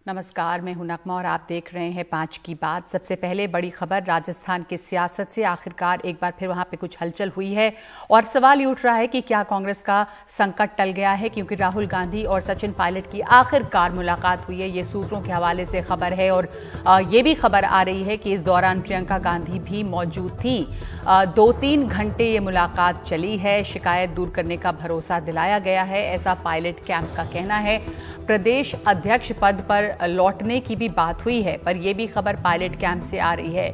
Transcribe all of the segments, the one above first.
नमस्कार, मैं हूं नगमा और आप देख रहे हैं 5 की बात। सबसे पहले बड़ी खबर राजस्थान की सियासत से। आखिरकार एक बार फिर वहां पे कुछ हलचल हुई है और सवाल ये उठ रहा है कि क्या कांग्रेस का संकट टल गया है, क्योंकि राहुल गांधी और सचिन पायलट की आखिरकार मुलाकात हुई है। ये सूत्रों के हवाले से खबर है और ये भी खबर आ रही है कि इस दौरान प्रियंका गांधी भी मौजूद थी। 2-3 घंटे ये मुलाकात चली है। शिकायत दूर करने का भरोसा दिलाया गया है, ऐसा पायलट कैंप का कहना है। प्रदेश अध्यक्ष पद पर लौटने की भी बात हुई है, पर यह भी खबर पायलट कैंप से आ रही है।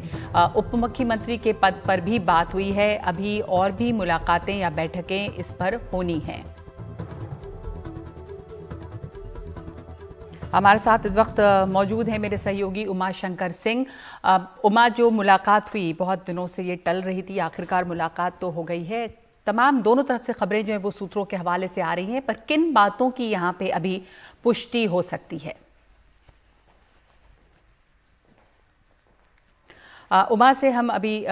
उप मुख्यमंत्री के पद पर भी बात हुई है। अभी और भी मुलाकातें या बैठकें इस पर होनी हैं। हमारे साथ इस वक्त मौजूद हैं मेरे सहयोगी उमा शंकर सिंह। उमा, जो मुलाकात हुई बहुत दिनों से ये टल रही थी, आखिरकार मुलाकात तो हो गई है। तमाम दोनों तरफ से खबरें जो है वो सूत्रों के हवाले से आ रही हैं, पर किन बातों की यहाँ पे अभी पुष्टि हो सकती है? उमा से हम अभी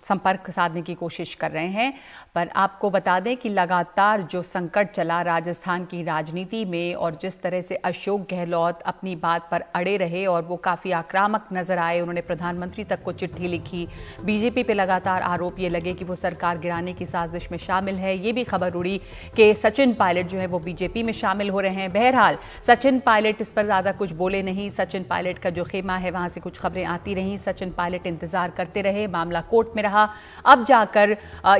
संपर्क साधने की कोशिश कर रहे हैं, पर आपको बता दें कि लगातार जो संकट चला राजस्थान की राजनीति में और जिस तरह से अशोक गहलोत अपनी बात पर अड़े रहे और वो काफ़ी आक्रामक नजर आए, उन्होंने प्रधानमंत्री तक को चिट्ठी लिखी। बीजेपी पे लगातार आरोप ये लगे कि वो सरकार गिराने की साजिश में शामिल है। ये भी खबर उड़ी कि सचिन पायलट जो है वो बीजेपी में शामिल हो रहे हैं। बहरहाल सचिन पायलट इस पर ज़्यादा कुछ बोले नहीं। सचिन पायलट का जो खेमा है वहाँ से कुछ खबरें आती रहीं। सचिन पायलट इंतजार करते रहे, मामला कोर्ट में रहा। अब जाकर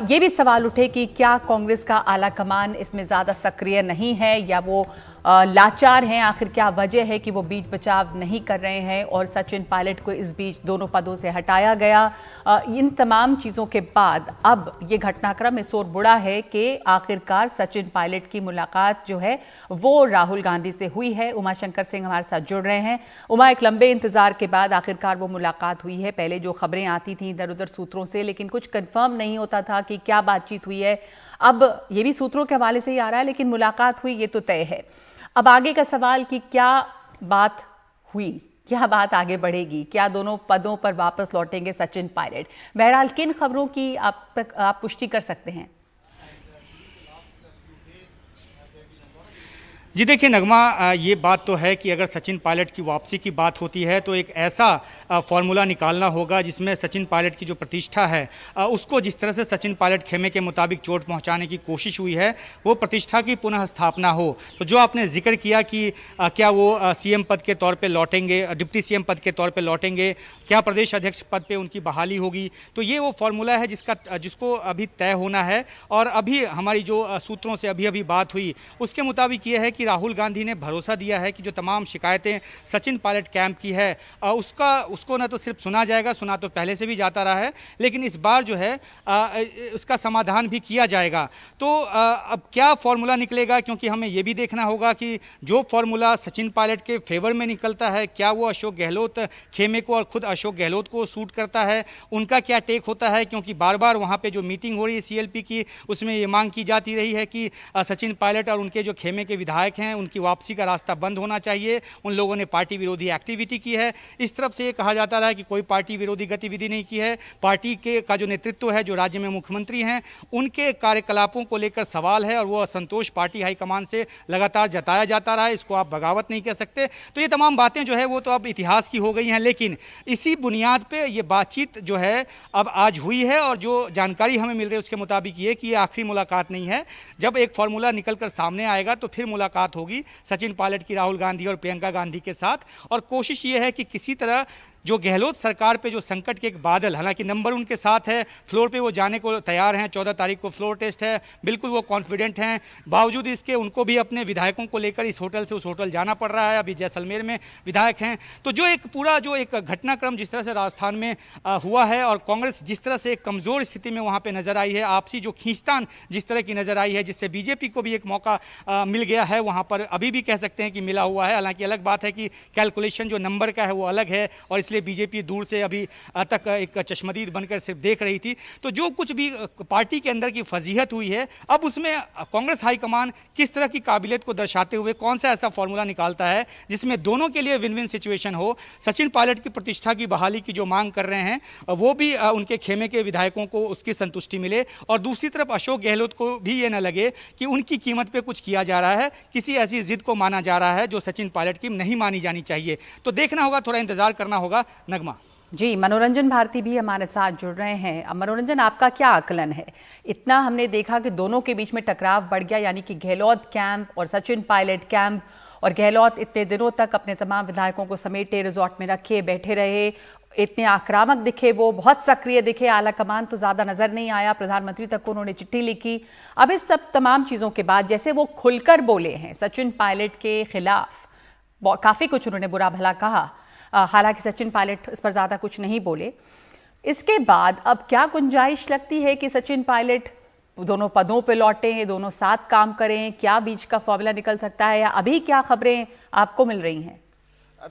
ये भी सवाल उठे कि क्या कांग्रेस का आला कमान इसमें ज्यादा सक्रिय नहीं है या वो लाचार हैं। आखिर क्या वजह है कि वो बीच बचाव नहीं कर रहे हैं और सचिन पायलट को इस बीच दोनों पदों से हटाया गया। इन तमाम चीजों के बाद अब ये घटनाक्रम इस ओर बुढ़ा है कि आखिरकार सचिन पायलट की मुलाकात जो है वो राहुल गांधी से हुई है। उमा शंकर सिंह हमारे साथ जुड़ रहे हैं। उमा, एक लंबे इंतजार के बाद आखिरकार वो मुलाकात हुई है। पहले जो खबरें आती थी इधर उधर सूत्रों से, लेकिन कुछ कंफर्म नहीं होता था कि क्या बातचीत हुई है। अब ये भी सूत्रों के हवाले से ही आ रहा है, लेकिन मुलाकात हुई ये तो तय है। अब आगे का सवाल कि क्या बात हुई, क्या बात आगे बढ़ेगी, क्या दोनों पदों पर वापस लौटेंगे सचिन पायलट? बहरहाल किन खबरों की आप पुष्टि कर सकते हैं? जी देखिए नगमा, ये बात तो है कि अगर सचिन पायलट की वापसी की बात होती है तो एक ऐसा फॉर्मूला निकालना होगा जिसमें सचिन पायलट की जो प्रतिष्ठा है उसको, जिस तरह से सचिन पायलट खेमे के मुताबिक चोट पहुंचाने की कोशिश हुई है, वो प्रतिष्ठा की पुनः स्थापना हो। तो जो आपने जिक्र किया कि क्या वो सीएम पद के तौर पर लौटेंगे, डिप्टी सीएम पद के तौर पर लौटेंगे, क्या प्रदेश अध्यक्ष पद पर उनकी बहाली होगी, तो ये वो फॉर्मूला है जिसको अभी तय होना है। और अभी हमारी जो सूत्रों से अभी बात हुई उसके मुताबिक ये है कि राहुल गांधी ने भरोसा दिया है कि जो तमाम शिकायतें सचिन पायलट कैंप की है उसको न तो सिर्फ सुना जाएगा, सुना तो पहले से भी जाता रहा है, लेकिन इस बार जो है उसका समाधान भी किया जाएगा। तो अब क्या फॉर्मूला निकलेगा, क्योंकि हमें यह भी देखना होगा कि जो फॉर्मूला सचिन पायलट के फेवर में निकलता है, क्या वो अशोक गहलोत खेमे को और खुद अशोक गहलोत को सूट करता है, उनका क्या टेक होता है। क्योंकि बार बार वहाँ पे जो मीटिंग हो रही है सीएलपी की, उसमें ये मांग की जाती रही है कि सचिन पायलट और उनके जो खेमे के विधायक हैं उनकी वापसी का रास्ता बंद होना चाहिए। उन लोगों ने पार्टी विरोधी एक्टिविटी की है। इस तरफ से ये कहा जाता रहा है कि कोई पार्टी विरोधी गतिविधि नहीं की है। पार्टी का जो नेतृत्व है, जो राज्य में मुख्यमंत्री हैं, उनके कार्यकलापों को लेकर सवाल है और वो असंतोष पार्टी हाईकमान से लगातार जताया जाता रहा है। इसको आप बगावत नहीं कह सकते। तो ये तमाम बातें जो है वो तो अब इतिहास की हो गई हैं, लेकिन इसी बुनियाद पर यह बातचीत जो है अब आज हुई है और जो जानकारी हमें मिल रही है उसके मुताबिक ये कि आखिरी मुलाकात नहीं है। जब एक फॉर्मूला निकल कर सामने आएगा तो फिर मुलाकात होगी सचिन पायलट की राहुल गांधी और प्रियंका गांधी के साथ। और कोशिश ये है कि किसी तरह जो गहलोत सरकार पे जो संकट के एक बादल, हालांकि नंबर उनके साथ है, फ्लोर पे वो जाने को तैयार हैं, 14 तारीख को फ्लोर टेस्ट है, बिल्कुल वो कॉन्फिडेंट हैं। बावजूद इसके उनको भी अपने विधायकों को लेकर इस होटल से उस होटल जाना पड़ रहा है। अभी जैसलमेर में विधायक हैं। तो जो एक पूरा जो एक घटनाक्रम जिस तरह से राजस्थान में हुआ है और कांग्रेस जिस तरह से एक कमज़ोर स्थिति में वहाँ पर नजर आई है, आपसी जो खींचतान जिस तरह की नजर आई है, जिससे बीजेपी को भी एक मौका मिल गया है, वहाँ पर अभी भी कह सकते हैं कि मिला हुआ है। हालांकि अलग बात है कि कैलकुलेशन जो नंबर का है वो अलग है और इसलिए इसलिए बीजेपी दूर से अभी तक एक चश्मदीद बनकर सिर्फ देख रही थी। तो जो कुछ भी पार्टी के अंदर की फजीहत हुई है, अब उसमें कांग्रेस हाईकमान किस तरह की काबिलियत को दर्शाते हुए कौन सा ऐसा फॉर्मूला निकालता है जिसमें दोनों के लिए विन विन सिचुएशन हो। सचिन पायलट की प्रतिष्ठा की बहाली की जो मांग कर रहे हैं वो भी उनके खेमे के विधायकों को उसकी संतुष्टि मिले, और दूसरी तरफ अशोक गहलोत को भी ये न लगे कि उनकी कीमत पे कुछ किया जा रहा है, किसी ऐसी जिद को माना जा रहा है जो सचिन पायलट की नहीं मानी जानी चाहिए। तो देखना होगा, थोड़ा इंतजार करना होगा। नगमा जी, मनोरंजन भारती भी हमारे साथ जुड़ रहे हैं। अब मनोरंजन, आपका क्या आकलन है? इतना हमने देखा कि दोनों के बीच में टकराव बढ़ गया, यानी कि गहलोत कैंप और सचिन पायलट कैंप, और गहलोत इतने दिनों तक अपने तमाम विधायकों को समेटे रिजॉर्ट में रखे बैठे रहे, इतने आक्रामक दिखे, वो बहुत सक्रिय दिखे, आला कमान तो ज्यादा नजर नहीं आया, प्रधानमंत्री तक को उन्होंने चिट्ठी लिखी। अब इस सब तमाम चीजों के बाद जैसे वो खुलकर बोले हैं सचिन पायलट के खिलाफ, काफी कुछ उन्होंने बुरा भला कहा, हालांकि सचिन पायलट इस पर ज्यादा कुछ नहीं बोले। इसके बाद अब क्या गुंजाइश लगती है कि सचिन पायलट दोनों पदों पे लौटें, दोनों साथ काम करें? क्या बीच का फॉर्मूला निकल सकता है, या अभी क्या खबरें आपको मिल रही हैं?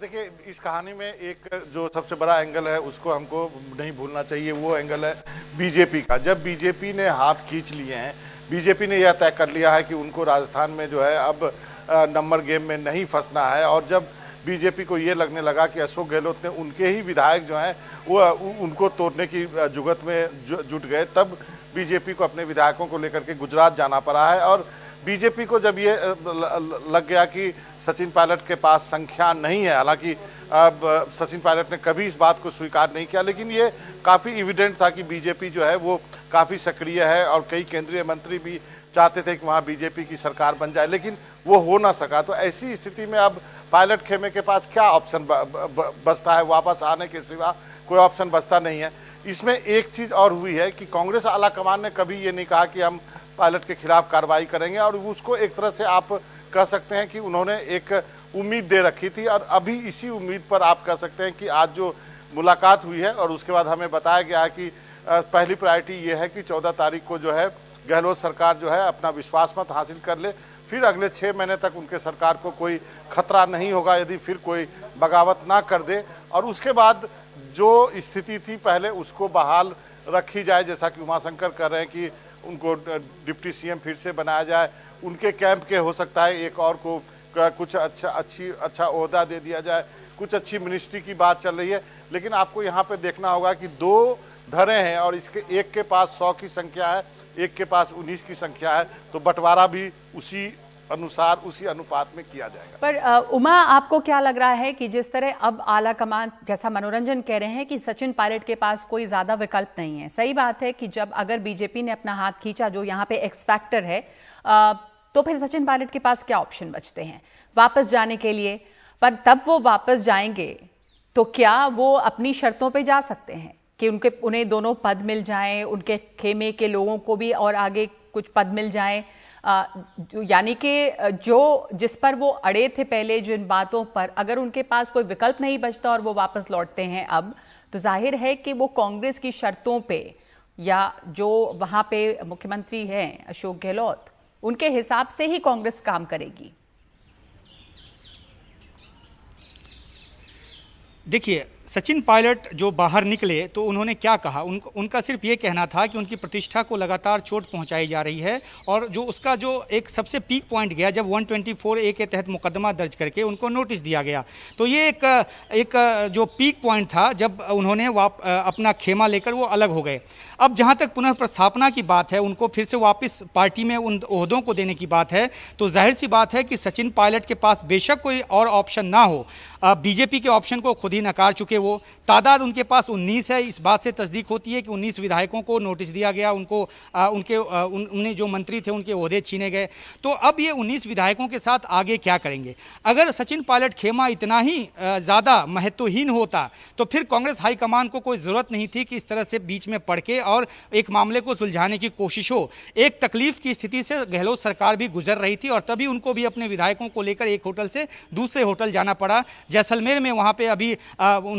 देखिए, इस कहानी में एक जो सबसे बड़ा एंगल है उसको हमको नहीं भूलना चाहिए, वो एंगल है बीजेपी का। जब बीजेपी ने हाथ खींच लिए हैं, बीजेपी ने यह तय कर लिया है कि उनको राजस्थान में जो है अब नंबर गेम में नहीं फंसना है, और जब बीजेपी को ये लगने लगा कि अशोक गहलोत ने उनके ही विधायक जो हैं वो उनको तोड़ने की जुगत में जुट गए, तब बीजेपी को अपने विधायकों को लेकर के गुजरात जाना पड़ा है। और बीजेपी को जब ये लग गया कि सचिन पायलट के पास संख्या नहीं है, हालांकि सचिन पायलट ने कभी इस बात को स्वीकार नहीं किया, लेकिन ये काफ़ी इविडेंट था कि बीजेपी जो है वो काफ़ी सक्रिय है, और कई केंद्रीय मंत्री भी चाहते थे कि वहाँ बीजेपी की सरकार बन जाए, लेकिन वो हो ना सका। तो ऐसी स्थिति में अब पायलट खेमे के पास क्या ऑप्शन बचता है? वापस आने के सिवा कोई ऑप्शन बचता नहीं है। इसमें एक चीज़ और हुई है कि कांग्रेस आला कमान ने कभी ये नहीं कहा कि हम पायलट के खिलाफ कार्रवाई करेंगे, और उसको एक तरह से आप कह सकते हैं कि उन्होंने एक उम्मीद दे रखी थी, और अभी इसी उम्मीद पर आप कह सकते हैं कि आज जो मुलाकात हुई है और उसके बाद हमें बताया गया है कि पहली प्रायोरिटी ये है कि 14 तारीख को जो है गहलोत सरकार जो है अपना विश्वास मत हासिल कर ले, फिर अगले 6 महीने तक उनके सरकार को कोई खतरा नहीं होगा यदि फिर कोई बगावत ना कर दे, और उसके बाद जो स्थिति थी पहले उसको बहाल रखी जाए, जैसा कि उमाशंकर कर रहे हैं कि उनको डिप्टी सीएम फिर से बनाया जाए, उनके कैंप के हो सकता है एक और को कुछ अच्छा ओहदा दे दिया जाए, कुछ अच्छी मिनिस्ट्री की बात चल रही है। लेकिन आपको यहाँ पे देखना होगा कि 2 धरे हैं, और इसके एक के पास 100 की संख्या है, एक के पास 19 की संख्या है, तो बंटवारा भी उसी अनुसार उसी अनुपात में किया जाएगा। पर उमा, आपको क्या लग रहा है कि जिस तरह अब आला कमान, जैसा मनोरंजन कह रहे हैं कि सचिन पायलट के पास कोई ज्यादा विकल्प नहीं है, सही बात है कि जब अगर बीजेपी ने अपना हाथ खींचा, जो यहाँ पे एक्स फैक्टर है, तो फिर सचिन पायलट के पास क्या ऑप्शन बचते हैं वापस जाने के लिए? पर तब वो वापस जाएंगे तो क्या वो अपनी शर्तों पे जा सकते हैं कि उन्हें दोनों पद मिल जाएं, उनके खेमे के लोगों को भी और आगे कुछ पद मिल जाएं, यानी कि जिस पर वो अड़े थे पहले, जिन बातों पर, अगर उनके पास कोई विकल्प नहीं बचता और वो वापस लौटते हैं अब, तो जाहिर है कि वो कांग्रेस की शर्तों पे, या जो वहां पे मुख्यमंत्री हैं अशोक गहलोत, उनके हिसाब से ही कांग्रेस काम करेगी। देखिए, सचिन पायलट जो बाहर निकले तो उन्होंने क्या कहा, उनका सिर्फ ये कहना था कि उनकी प्रतिष्ठा को लगातार चोट पहुंचाई जा रही है, और जो उसका जो एक सबसे पीक पॉइंट गया जब 124A के तहत मुकदमा दर्ज करके उनको नोटिस दिया गया, तो ये एक जो पीक पॉइंट था जब उन्होंने अपना खेमा लेकर वो अलग हो गए। अब जहाँ तक पुनः प्रस्थापना की बात है, उनको फिर से वापस पार्टी में उन ओहदों को देने की बात है, तो जाहिर सी बात है कि सचिन पायलट के पास बेशक कोई और ऑप्शन ना हो, बीजेपी के ऑप्शन को खुद ही नकार चुके वो, तादाद उनके पास 19 है, इस बात से तस्दीक होती है कि 19 विधायकों को नोटिस दिया गया, उन्हें जो मंत्री थे उनके ओहदे छीने गए। तो अब ये 19 विधायकों के साथ आगे क्या करेंगे? अगर सचिन पायलट खेमा इतना ही ज़्यादा महत्वहीन होता तो फिर कांग्रेस हाईकमान को कोई ज़रूरत नहीं थी कि इस तरह से बीच में पड़ के और एक मामले को सुलझाने की कोशिश हो। एक तकलीफ की स्थिति से गहलोत सरकार भी गुजर रही थी, और तभी उनको भी अपने विधायकों को लेकर एक होटल से दूसरे होटल जाना पड़ा। जैसलमेर में वहाँ पे अभी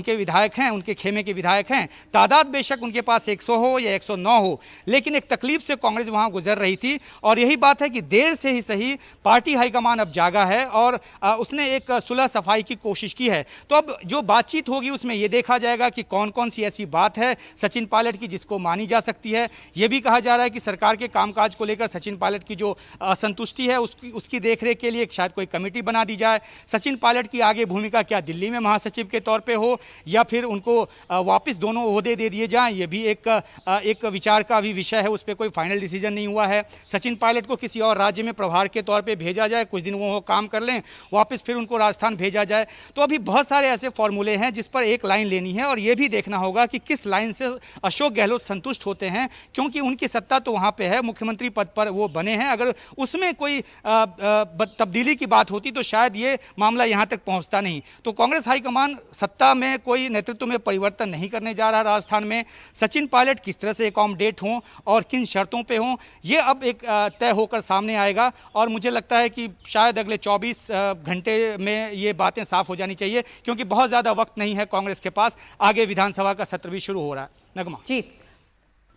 उनके विधायक हैं, उनके खेमे के विधायक हैं। तादाद बेशक उनके पास 100 हो या 109 हो, लेकिन एक तकलीफ से कांग्रेस वहां गुजर रही थी। और यही बात है कि देर से ही सही पार्टी हाईकमान अब जागा है और उसने एक सुलह सफाई की कोशिश की है। तो अब जो बातचीत होगी उसमें यह देखा जाएगा कि कौन कौन सी ऐसी बात है सचिन पायलट की जिसको मानी जा सकती है। यह भी कहा जा रहा है कि सरकार के कामकाज को लेकर सचिन पायलट की जो असंतुष्टि है उसकी देखरेख के लिए शायद कोई कमेटी बना दी जाए। सचिन पायलट की आगे भूमिका क्या दिल्ली में महासचिव के तौर पे हो या फिर उनको वापस दोनों ओहदे दे दिए जाएं, ये भी एक विचार का भी विषय है। उस पर कोई फाइनल डिसीजन नहीं हुआ है। सचिन पायलट को किसी और राज्य में प्रभार के तौर पे भेजा जाए, कुछ दिन वो काम कर लें, वापस फिर उनको राजस्थान भेजा जाए। तो अभी बहुत सारे ऐसे फॉर्मूले हैं जिस पर एक लाइन लेनी है और ये भी देखना होगा कि किस लाइन से अशोक गहलोत संतुष्ट होते हैं, क्योंकि उनकी सत्ता तो वहां पे है, मुख्यमंत्री पद पर वो बने हैं। अगर उसमें कोई तब्दीली की बात होती तो शायद ये मामला यहां तक पहुंचता नहीं। तो कांग्रेस हाईकमान सत्ता में कोई नेतृत्व में परिवर्तन नहीं करने जा रहा राजस्थान में। सचिन पायलट किस तरह से अकोमोडेट हों और किन शर्तों पे हों, ये अब एक तय होकर सामने आएगा। और मुझे लगता है कि शायद अगले 24 घंटे में ये बातें साफ हो जानी चाहिए, क्योंकि बहुत ज़्यादा वक्त नहीं है कांग्रेस के पास। आगे विधानसभा का सत्र भी शुरू हो रहा है। नगमा जी,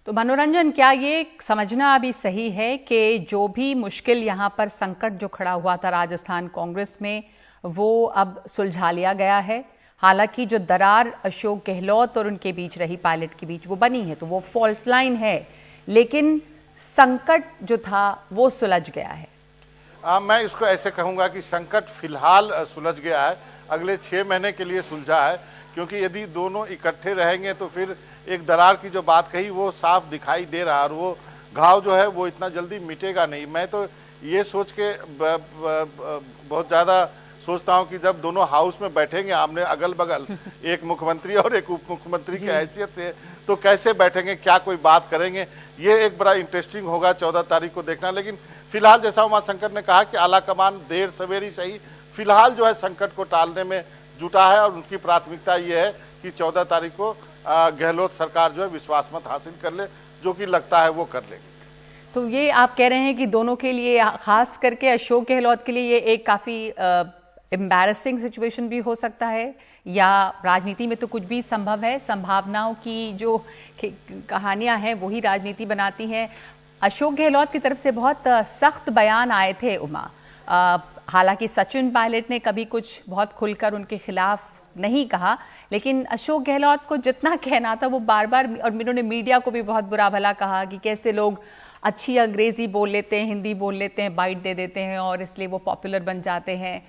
तो मनोरंजन, क्या ये समझना अभी सही है कि जो भी मुश्किल यहाँ पर संकट जो खड़ा हुआ था राजस्थान कांग्रेस में, वो अब सुलझा लिया गया है? हालांकि जो दरार अशोक गहलोत और उनके बीच रही, पायलट के बीच, वो बनी है, तो वो फॉल्ट लाइन है, लेकिन संकट जो था वो सुलझ गया है। मैं इसको ऐसे कहूँगा कि संकट फिलहाल सुलझ गया है, अगले 6 महीने के लिए सुलझा है। क्योंकि यदि दोनों इकट्ठे रहेंगे तो फिर एक दरार की जो बात कही वो साफ दिखाई दे रहा है और वो घाव जो है वो इतना जल्दी मिटेगा नहीं। मैं तो ये सोच के बहुत ज़्यादा सोचता हूँ कि जब दोनों हाउस में बैठेंगे आमने अगल बगल, एक मुख्यमंत्री और एक उप मुख्यमंत्री की हैसियत से, तो कैसे बैठेंगे, क्या कोई बात करेंगे, ये एक बड़ा इंटरेस्टिंग होगा 14 तारीख को देखना। लेकिन फिलहाल जैसा उमाशंकर ने कहा कि आलाकमान देर सवेरी सही फिलहाल जो है संकट को टालने में जुटा है और उनकी प्राथमिकता ये है कि 14 तारीख को गहलोत सरकार जो है विश्वास मत हासिल कर ले, जो कि लगता है वो कर लेगी। तो ये आप कह रहे हैं कि दोनों के लिए, खास करके अशोक गहलोत के लिए, ये एक काफ़ी एम्बैरेसिंग सिचुएशन भी हो सकता है, या राजनीति में तो कुछ भी संभव है? संभावनाओं की जो कहानियां हैं वही राजनीति बनाती हैं। अशोक गहलोत की तरफ से बहुत सख्त बयान आए थे उमा। हालांकि सचिन पायलट ने कभी कुछ बहुत खुलकर उनके खिलाफ नहीं कहा, लेकिन अशोक गहलोत को जितना कहना था वो बार बार, और उन्होंने मीडिया को भी बहुत बुरा भला कहा कि कैसे लोग अच्छी अंग्रेजी बोल लेते हैं, हिंदी बोल लेते हैं, बाइट दे देते हैं और इसलिए वो पॉपुलर बन जाते हैं।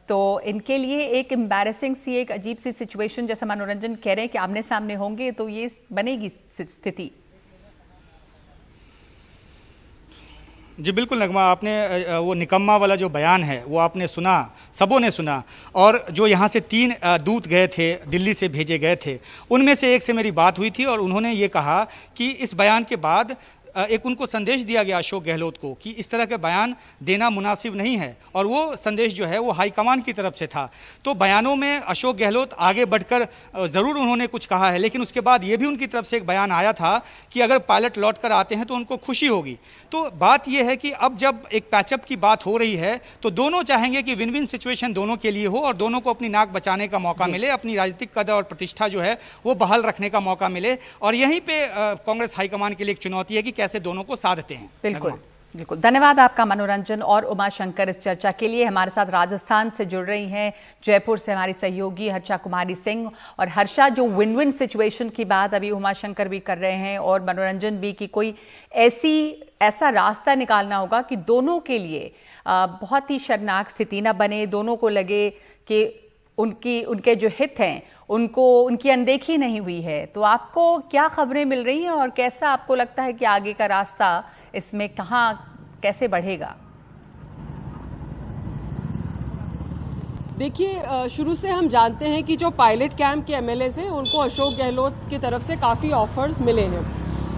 तो इनके लिए एक एम्बैरेसिंग सी, एक अजीब सी सिचुएशन, जैसा मनोरंजन कह रहे हैं कि आमने सामने होंगे तो ये बनेगी स्थिति। जी बिल्कुल नगमा, आपने वो निकम्मा वाला जो बयान है वो आपने सुना, सबों ने सुना। और जो यहाँ से 3 दूत गए थे, दिल्ली से भेजे गए थे, उनमें से एक से मेरी बात हुई थी और उन्होंने ये कहा कि इस बयान के बाद एक उनको संदेश दिया गया अशोक गहलोत को कि इस तरह के बयान देना मुनासिब नहीं है, और वो संदेश जो है वो हाईकमान की तरफ से था। तो बयानों में अशोक गहलोत आगे बढ़कर ज़रूर उन्होंने कुछ कहा है, लेकिन उसके बाद ये भी उनकी तरफ से एक बयान आया था कि अगर पायलट लौट कर आते हैं तो उनको खुशी होगी। तो बात यह है कि अब जब एक पैचअप की बात हो रही है तो दोनों चाहेंगे कि विन विन सिचुएशन दोनों के लिए हो और दोनों को अपनी नाक बचाने का मौका मिले, अपनी राजनीतिक कदर और प्रतिष्ठा जो है वो बहाल रखने का मौका मिले। और यहीं पे कांग्रेस हाईकमान के लिए एक चुनौती है कि कैसे दोनों को साधते हैं। बिल्कुल बिल्कुल, धन्यवाद आपका मनोरंजन और उमाशंकर इस चर्चा के लिए। हमारे साथ राजस्थान से जुड़ रही हैं जयपुर से हमारी सहयोगी हर्षा कुमारी सिंह। और हर्षा, जो विन विन सिचुएशन की बात अभी उमाशंकर भी कर रहे हैं और मनोरंजन भी, कि कोई ऐसा रास्ता निकालना होगा कि दोनों के लिए बहुत ही शर्मनाक स्थिति न बने, दोनों को लगे कि उनके जो हित हैं उनकी अनदेखी नहीं हुई है। तो आपको क्या खबरें मिल रही हैं और कैसा आपको लगता है कि आगे का रास्ता इसमें कैसे बढ़ेगा? देखिए, शुरू से हम जानते हैं कि जो पायलट कैंप के एमएलएज हैं उनको अशोक गहलोत की तरफ से काफ़ी ऑफर्स मिले हैं।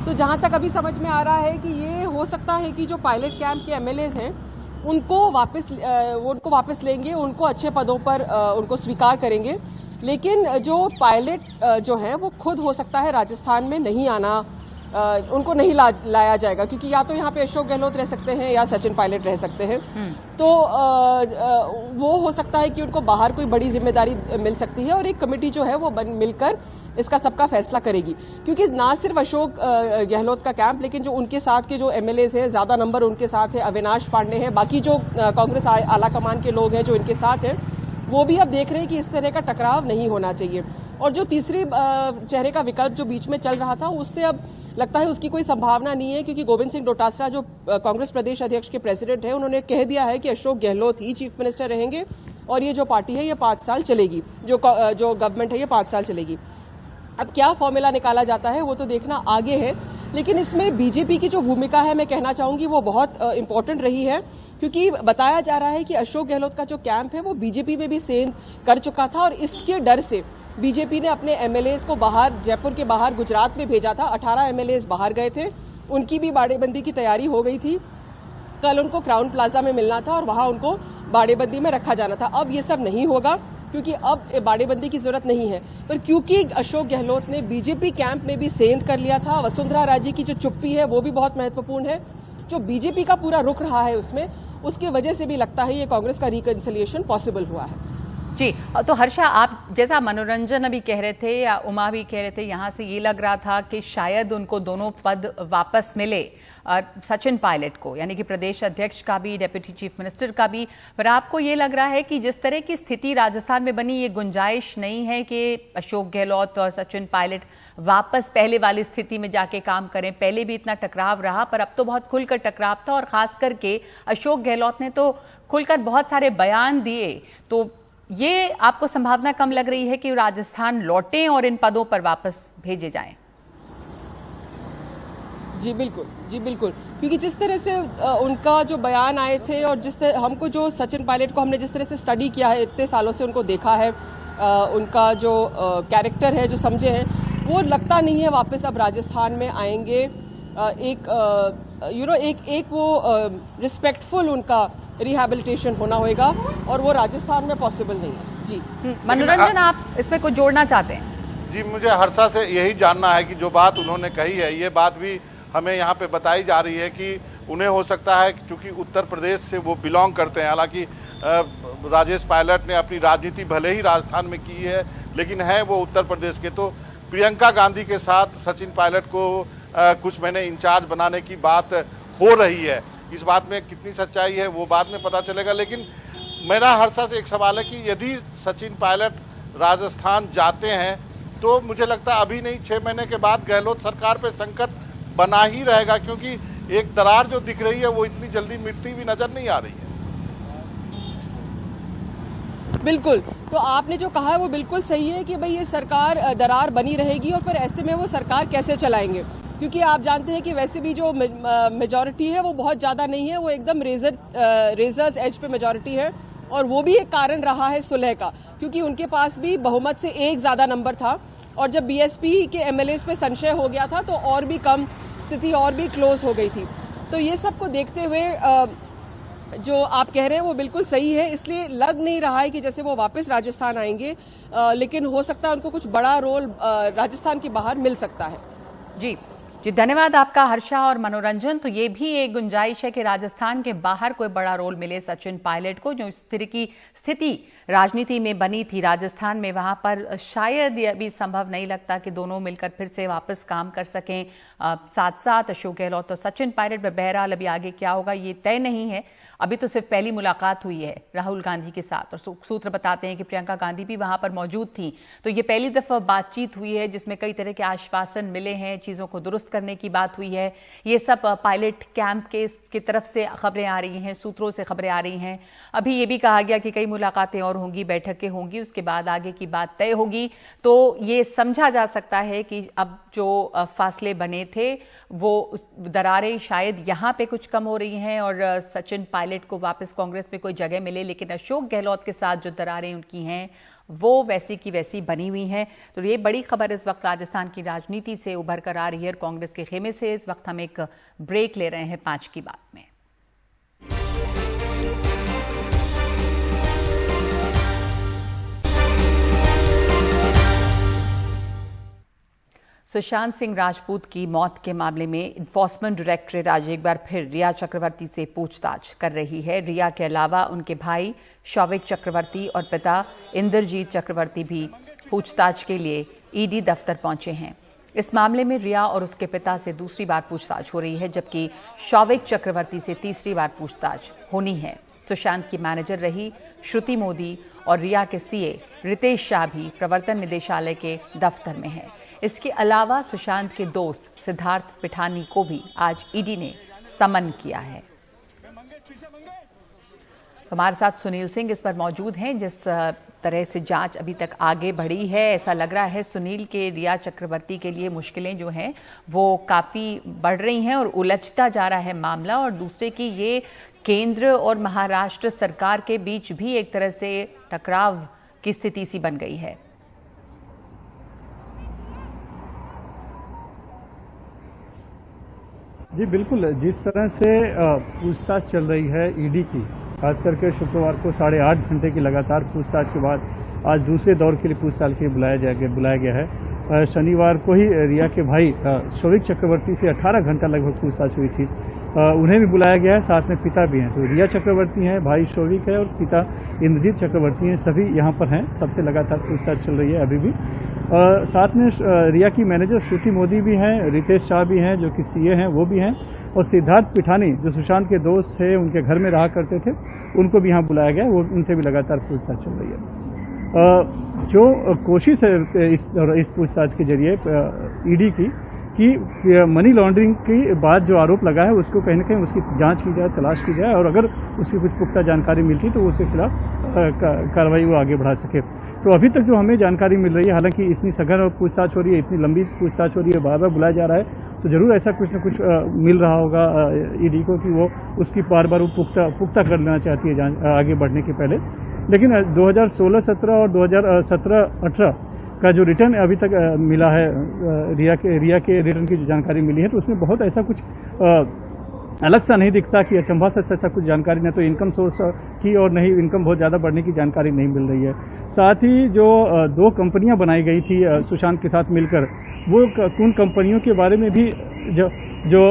तो जहां तक अभी समझ में आ रहा है कि ये हो सकता है कि जो पायलट कैंप के एमएलएज हैं उनको वापस लेंगे, उनको अच्छे पदों पर उनको स्वीकार करेंगे। लेकिन जो पायलट जो है वो खुद हो सकता है राजस्थान में नहीं आना उनको नहीं लाया जाएगा, क्योंकि या तो यहाँ पे अशोक गहलोत रह सकते हैं या सचिन पायलट रह सकते हैं। तो वो हो सकता है कि उनको बाहर कोई बड़ी जिम्मेदारी मिल सकती है और एक कमेटी जो है वो मिलकर इसका सबका फैसला करेगी, क्योंकि ना सिर्फ अशोक गहलोत का कैंप, लेकिन जो उनके साथ के जो एमएलएज हैं, ज्यादा नंबर उनके साथ है, अविनाश पांडे हैं, बाकी जो कांग्रेस आला कमान के लोग हैं जो इनके साथ हैं, वो भी अब देख रहे हैं कि इस तरह का टकराव नहीं होना चाहिए। और जो तीसरी चेहरे का विकल्प जो बीच में चल रहा था, उससे अब लगता है उसकी कोई संभावना नहीं है, क्योंकि गोविंद सिंह डोटासरा जो कांग्रेस प्रदेश अध्यक्ष के प्रेसिडेंट हैं, उन्होंने कह दिया है कि अशोक गहलोत ही चीफ मिनिस्टर रहेंगे और ये जो पार्टी है ये 5 साल चलेगी, जो गवर्नमेंट है ये 5 साल चलेगी। अब क्या फॉर्मूला निकाला जाता है वो तो देखना आगे है, लेकिन इसमें बीजेपी की जो भूमिका है मैं कहना चाहूंगी वो बहुत इंपॉर्टेंट रही है, क्योंकि बताया जा रहा है कि अशोक गहलोत का जो कैंप है वो बीजेपी में भी सेंध कर चुका था और इसके डर से बीजेपी ने अपने एमएलएज को बाहर, जयपुर के बाहर गुजरात में भेजा था। 18 एमएलएज बाहर गए थे, उनकी भी बाड़ेबंदी की तैयारी हो गई थी। कल उनको क्राउन प्लाजा में मिलना था और वहां उनको बाड़ेबंदी में रखा जाना था। अब ये सब नहीं होगा, क्योंकि अब बाड़ेबंदी की जरूरत नहीं है। पर क्योंकि अशोक गहलोत ने बीजेपी कैंप में भी सेंध कर लिया था, वसुंधरा राजे की जो चुप्पी है वो भी बहुत महत्वपूर्ण है, जो बीजेपी का पूरा रुख रहा है उसमें, उसकी वजह से भी लगता है ये कांग्रेस का रिकंसिलिएशन पॉसिबल हुआ है। जी, तो हर्षा, आप जैसा मनोरंजन अभी कह रहे थे या उमा भी कह रहे थे, यहाँ से ये लग रहा था कि शायद उनको दोनों पद वापस मिले, सचिन पायलट को, यानी कि प्रदेश अध्यक्ष का भी, डेप्यूटी चीफ मिनिस्टर का भी। पर आपको ये लग रहा है कि जिस तरह की स्थिति राजस्थान में बनी, ये गुंजाइश नहीं है कि अशोक गहलोत और सचिन पायलट वापस पहले वाली स्थिति में जाके काम करें? पहले भी इतना टकराव रहा, पर अब तो बहुत खुलकर टकराव था और खास करके अशोक गहलोत ने तो खुलकर बहुत सारे बयान दिए। तो ये आपको संभावना कम लग रही है कि राजस्थान लौटें और इन पदों पर वापस भेजे जाएं? जी बिल्कुल, क्योंकि जिस तरह से उनका जो बयान आए थे और जिस तरह हमको जो सचिन पायलट को हमने जिस तरह से स्टडी किया है, इतने सालों से उनको देखा है, उनका जो कैरेक्टर है जो समझे हैं, वो लगता नहीं है वापस अब राजस्थान में आएंगे। एक वो रिस्पेक्टफुल उनका रिहैबिलिटेशन होना होगा और वो राजस्थान में पॉसिबल नहीं है। जी मनोरंजन, आप इसमें कुछ जोड़ना चाहते हैं? जी, मुझे हर्षा से यही जानना है कि जो बात उन्होंने कही है, ये बात भी हमें यहाँ पे बताई जा रही है कि उन्हें हो सकता है कि चूंकि उत्तर प्रदेश से वो बिलोंग करते हैं, हालांकि राजेश पायलट ने अपनी राजनीति भले ही राजस्थान में की है, लेकिन है वो उत्तर प्रदेश के। तो प्रियंका गांधी के साथ सचिन पायलट को कुछ महीने इंचार्ज बनाने की बात हो रही है। इस बात में कितनी सच्चाई है वो बाद में पता चलेगा, लेकिन मेरा हर्षा से एक सवाल है कि यदि सचिन पायलट राजस्थान जाते हैं तो मुझे लगता है अभी नहीं, 6 महीने के बाद गहलोत सरकार पे संकट बना ही रहेगा, क्योंकि एक दरार जो दिख रही है वो इतनी जल्दी मिटती हुई नजर नहीं आ रही है। बिल्कुल, तो आपने जो कहा है वो बिल्कुल सही है कि भाई ये सरकार दरार बनी रहेगी और फिर ऐसे में वो सरकार कैसे चलाएंगे, क्योंकि आप जानते हैं कि वैसे भी जो मेजॉरिटी है वो बहुत ज़्यादा नहीं है, वो एकदम रेजर्स एज पे मेजॉरिटी है। और वो भी एक कारण रहा है सुलह का, क्योंकि उनके पास भी बहुमत से एक ज़्यादा नंबर था और जब बीएसपी के एमएलएज पे संशय हो गया था तो और भी कम, स्थिति और भी क्लोज हो गई थी। तो ये सब को देखते हुए जो आप कह रहे हैं वो बिल्कुल सही है, इसलिए लग नहीं रहा है कि जैसे वो वापस राजस्थान आएंगे, लेकिन हो सकता है उनको कुछ बड़ा रोल राजस्थान के बाहर मिल सकता है। जी, धन्यवाद आपका हर्षा और मनोरंजन। तो ये भी एक गुंजाइश है कि राजस्थान के बाहर कोई बड़ा रोल मिले सचिन पायलट को, जो इस तरह की स्थिति राजनीति में बनी थी राजस्थान में, वहां पर शायद ये अभी संभव नहीं लगता कि दोनों मिलकर फिर से वापस काम कर सकें साथ साथ अशोक गहलोत और सचिन पायलट। बहरहाल अभी आगे क्या होगा ये तय नहीं है, अभी तो सिर्फ पहली मुलाकात हुई है राहुल गांधी के साथ और सूत्र बताते हैं कि प्रियंका गांधी भी वहां पर मौजूद थी। तो ये पहली दफा बातचीत हुई है जिसमें कई तरह के आश्वासन मिले हैं, चीजों को दुरुस्त करने की बात हुई है। ये सब पायलट कैंप की तरफ से खबरें आ रही हैं, सूत्रों से खबरें आ रही हैं। अभी ये भी कहा गया कि कई मुलाकातें और होंगी, बैठकें होंगी, उसके बाद आगे की बात तय होगी। तो ये समझा जा सकता है कि अब जो फासले बने थे वो दरारें शायद यहाँ पे कुछ कम हो रही हैं और सचिन पायलट को वापस कांग्रेस में कोई जगह मिले, लेकिन अशोक गहलोत के साथ जो दरारें उनकी हैं वो वैसी की वैसी बनी हुई हैं। तो ये बड़ी खबर इस वक्त राजस्थान की राजनीति से उभर कर आ रही है कांग्रेस के खेमे से। इस वक्त हम एक ब्रेक ले रहे हैं 5 की बात में। सुशांत सिंह राजपूत की मौत के मामले में इन्फोर्समेंट डायरेक्टरेट आज एक बार फिर रिया चक्रवर्ती से पूछताछ कर रही है। रिया के अलावा उनके भाई शौविक चक्रवर्ती और पिता इंद्रजीत चक्रवर्ती भी पूछताछ के लिए ईडी दफ्तर पहुंचे हैं। इस मामले में रिया और उसके पिता से दूसरी बार पूछताछ हो रही है, जबकि शौविक चक्रवर्ती से तीसरी बार पूछताछ होनी है। सुशांत की मैनेजर रही श्रुति मोदी और रिया के सीए रितेश शाह भी प्रवर्तन निदेशालय के दफ्तर में हैं। इसके अलावा सुशांत के दोस्त सिद्धार्थ पिठानी को भी आज ईडी ने समन किया है। हमारे साथ सुनील सिंह इस पर मौजूद हैं। जिस तरह से जांच अभी तक आगे बढ़ी है, ऐसा लग रहा है सुनील के रिया चक्रवर्ती के लिए मुश्किलें जो हैं वो काफ़ी बढ़ रही हैं और उलझता जा रहा है मामला। और दूसरे की ये केंद्र और महाराष्ट्र सरकार के बीच भी एक तरह से टकराव की स्थिति सी बन गई है। जी बिल्कुल, जिस तरह से पूछताछ चल रही है ईडी की, खास करके शुक्रवार को 8.5 घंटे की लगातार पूछताछ के बाद आज दूसरे दौर के लिए पूछताछ के लिए बुलाया गया है। शनिवार को ही रिया के भाई शौविक चक्रवर्ती से 18 घंटा लगभग पूछताछ हुई थी। उन्हें भी बुलाया गया है, साथ में पिता भी हैं। तो रिया चक्रवर्ती हैं, भाई शौविक है और पिता इंद्रजीत चक्रवर्ती हैं, सभी यहाँ पर हैं। सबसे लगातार पूछताछ चल रही है अभी भी। साथ में रिया की मैनेजर श्रुति मोदी भी हैं, रितेश शाह भी हैं जो कि सीए हैं, वो भी हैं, और सिद्धार्थ पिठानी जो सुशांत के दोस्त थे, उनके घर में रहा करते थे, उनको भी यहाँ बुलाया गया। वो उनसे भी लगातार पूछताछ चल रही है। जो कोशिश है इस पूछताछ के जरिए ईडी की कि मनी लॉन्ड्रिंग की बात जो आरोप लगा है उसको कहीं न कहीं उसकी जांच की जाए, तलाश की जाए, और अगर उसकी कुछ पुख्ता जानकारी मिलती तो उसके खिलाफ कार्रवाई वो आगे बढ़ा सके। तो अभी तक जो हमें जानकारी मिल रही है, हालांकि इतनी सघन पूछताछ हो रही है, इतनी लंबी पूछताछ हो रही है, बार बार बुलाया जा रहा है, तो जरूर ऐसा कुछ न कुछ मिल रहा होगा ईडी को कि वो उसकी बार बार पुख्ता कर लेना चाहती है आगे बढ़ने के पहले। लेकिन 2016-17 और 2017-18 का जो रिटर्न अभी तक मिला है, रिया के रिटर्न की जो जानकारी मिली है, तो उसमें बहुत ऐसा कुछ अलग सा नहीं दिखता कि अचंभा से ऐसा कुछ जानकारी न तो इनकम सोर्स की और नहीं इनकम बहुत ज़्यादा बढ़ने की जानकारी नहीं मिल रही है। साथ ही जो 2 कंपनियां बनाई गई थी सुशांत के साथ मिलकर, वो उन कंपनियों के बारे में भी जो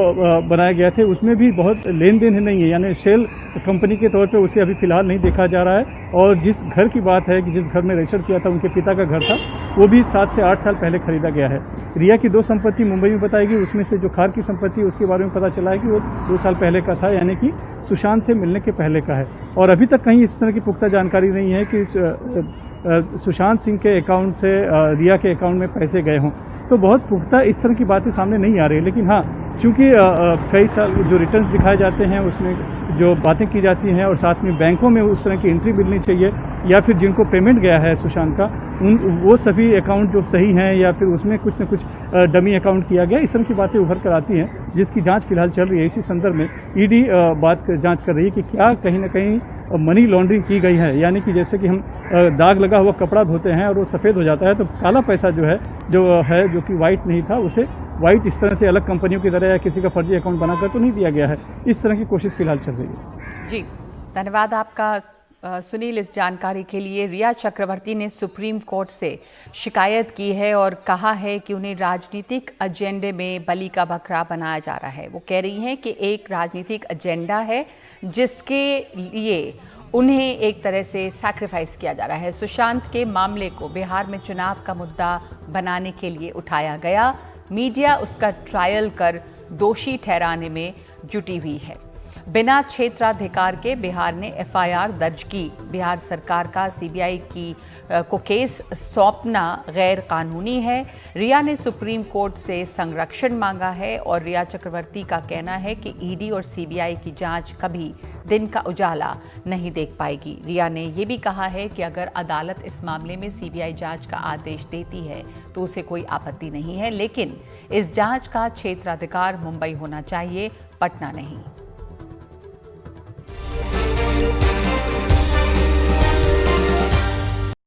बनाए गए थे उसमें भी बहुत लेन देन नहीं है, यानी शेल कंपनी के तौर पे उसे अभी फिलहाल नहीं देखा जा रहा है। और जिस घर की बात है कि जिस घर में रजिस्टर किया था उनके पिता का घर था, वो भी 7 से 8 साल पहले खरीदा गया है। रिया की 2 संपत्ति मुंबई में बताई गई, उसमें से जो खार की संपत्ति उसके बारे में पता चला है कि वो 2 साल पहले का था, यानी कि सुशांत से मिलने के पहले का है। और अभी तक कहीं इस तरह की पुख्ता जानकारी नहीं है कि सुशांत सिंह के अकाउंट से रिया के अकाउंट में पैसे गए हों। तो बहुत पुख्ता इस तरह की बातें सामने नहीं आ रही है। लेकिन हाँ, चूंकि कई साल जो रिटर्न्स दिखाए जाते हैं उसमें जो बातें की जाती हैं, और साथ में बैंकों में उस तरह की एंट्री मिलनी चाहिए, या फिर जिनको पेमेंट गया है सुशांत का वो सभी अकाउंट जो सही हैं, या फिर उसमें कुछ न कुछ डमी अकाउंट किया गया, इस तरह की बातें उभर कर आती हैं, जिसकी जांच फिलहाल चल रही है। इसी संदर्भ में ईडी जांच कर रही है कि क्या कहीं ना कहीं मनी लॉन्ड्रिंग की गई है, यानी कि जैसे कि हम दाग लगा हुआ कपड़ा धोते हैं और वो सफ़ेद हो जाता है, तो काला पैसा जो कि वाइट नहीं था, उसे वाइट इस तरह से अलग कंपनियों की तरह या किसी का फर्जी अकाउंट बनाकर तो नहीं दिया गया है। इस तरह की कोशिश फिलहाल चल रही है। जी, धन्यवाद आपका सुनील इस जानकारी के लिए। रिया चक्रवर्ती ने सुप्रीम कोर्ट से शिकायत की है और कहा है कि उन्हें राजनीतिक एजेंडे में बलि का बकरा बनाया जा रहा है। वो कह रही हैं कि एक राजनीतिक एजेंडा है जिसके लिए उन्हें एक तरह से सैक्रिफाइस किया जा रहा है। सुशांत के मामले को बिहार में चुनाव का मुद्दा बनाने के लिए उठाया गया। मीडिया उसका ट्रायल कर दोषी ठहराने में जुटी हुई है। बिना क्षेत्राधिकार के बिहार ने एफआईआर दर्ज की। बिहार सरकार का सीबीआई को केस सौंपना गैर कानूनी है। रिया ने सुप्रीम कोर्ट से संरक्षण मांगा है और रिया चक्रवर्ती का कहना है कि ईडी और सीबीआई की जांच कभी दिन का उजाला नहीं देख पाएगी। रिया ने यह भी कहा है कि अगर अदालत इस मामले में सीबीआई जांच का आदेश देती है तो उसे कोई आपत्ति नहीं है, लेकिन इस जांच का क्षेत्राधिकार मुंबई होना चाहिए, पटना नहीं।